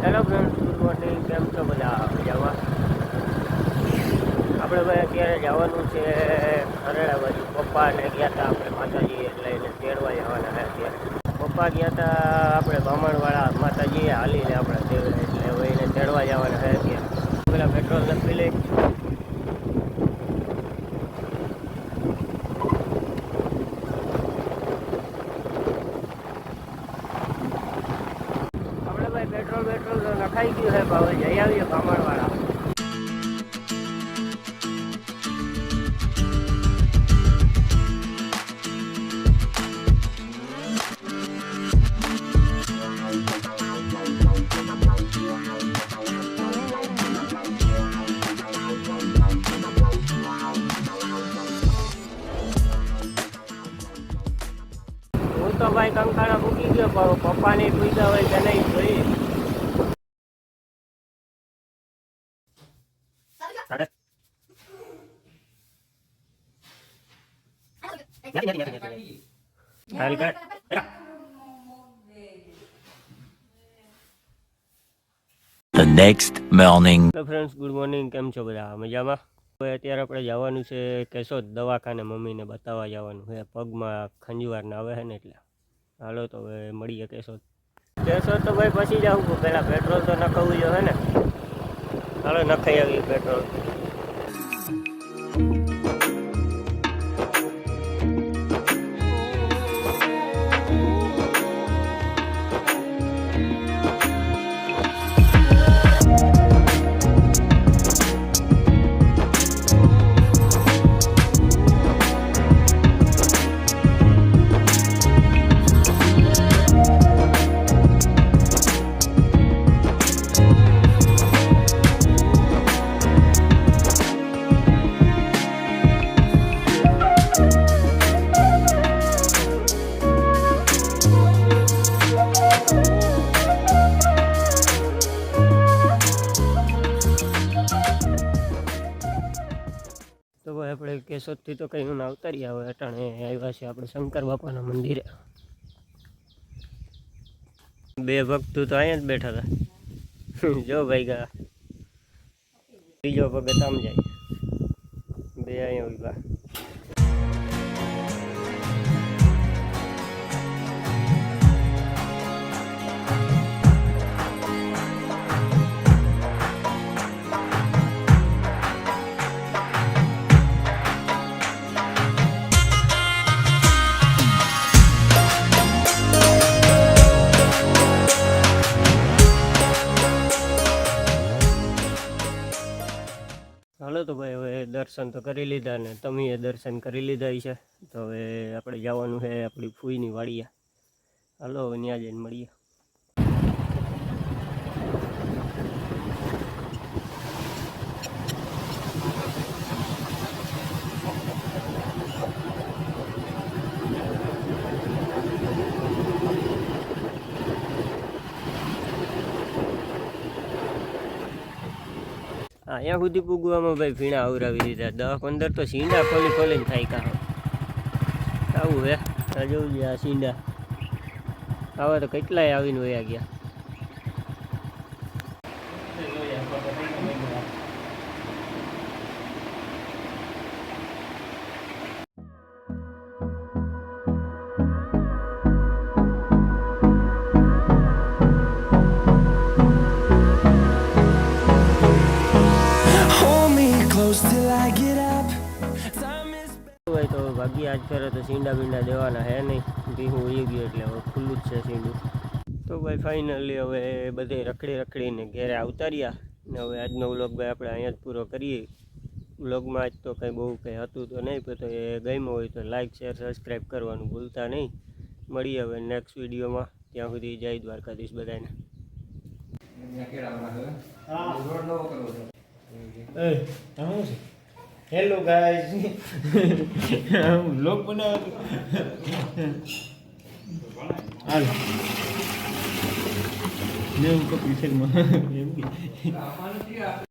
Hello friends, good morning. કેમ છો બધા? મજામાં? આપણે ભાઈ અત્યારે જવાનું છે ખરેડા બાજુ. પપ્પાને ગયા હતા આપણે માતાજી એટલે એને તેડવા જવાના છે અત્યારે. પપ્પા ગયા હતા આપણે બામણવાળા માતાજીએ હાલીને આપણે દેવે એટલે હવે એને તેડવા જવાના છે અત્યારે. પેલા પેટ્રોલ નથી લઈ. આપણે ભાઈ પેટ્રોલ તો નખાઈ ગયું છે, હવે જઈ આવીએ બામણવાળા. હું તો ભાઈ કંકાણા મૂકી ગયો, પણ પપ્પાને પૂછ્યા હોય કે નહીં જોઈએ. The next morning. Hello friends, good morning. કેમ છો બધા? મજામાં? હવે અત્યારે આપણે જવાનું છે કેશોદ દવાખાને. મમ્મીને બતાવવા જવાનું છે, પગમાં ખંજવારને આવે છે ને એટલે. હાલો તો હવે મળીએ કેશોદ. તો ભાઈ પછી જાઉં, પહેલાં પેટ્રોલ તો નખાવવું જોઈએ ને. હાલો નખાઈ આવીએ પેટ્રોલ. તો ભાઈ આપણે કેશોદથી તો કંઈ ના ઉતારી આવે. અટાણે આવ્યા છે આપણે શંકર બાપાના મંદિરે. બે ભક્તો તો અહીંયા જ બેઠા હતા. જો ભાઈ ગયા ત્રીજો પગે તામ જાય, બે અહીંયા ઉભા. હાલો તો ભાઈ હવે દર્શન તો કરી લીધા ને તમે દર્શન કરી લીધા છે. તો હવે આપણે જવાનું છે આપણી ફૂઈની વાડીએ. હાલો હવે ત્યાં જઈને મળીએ. અહીંયા સુધી પૂગવામાં ભાઈ ભીણા આવરાવી દીધા. 10-15 તો સીંડા ખોલીને થાય કામ. આવું હે જોવું છે આ સીંડા. આવા તો કેટલાય આવીને વયા ગયા. તો ભાગી આજ ફેરે તો સીંડા બીંડા દેવાના હે નહીં. ભીહું ઉઈ ગયું એટલે હવે ખુલ્લું જ છે સીંડું. તો ભાઈ ફાઇનલી હવે બધે રખડીને ઘેરે આવતા રહ્યા ને હવે આજનો વ્લોગ ભાઈ આપણે અહીંયા જ પૂરો કરીએ. વ્લોગમાં આજ તો કંઈ બહુ કંઈ હતું તો નહીં, પણ તો એ ગમ્યું હોય તો લાઇક શેર સબસ્ક્રાઈબ કરવાનું ભૂલતા નહીં. મળીએ હવે નેક્સ્ટ વિડીયોમાં. ત્યાં સુધી જય દ્વારકાધીશ બધાને. હેલો ગાઈસ, વ્લોગ બનાવો. હાલ ને હું કપિલ શર્મા એમ કે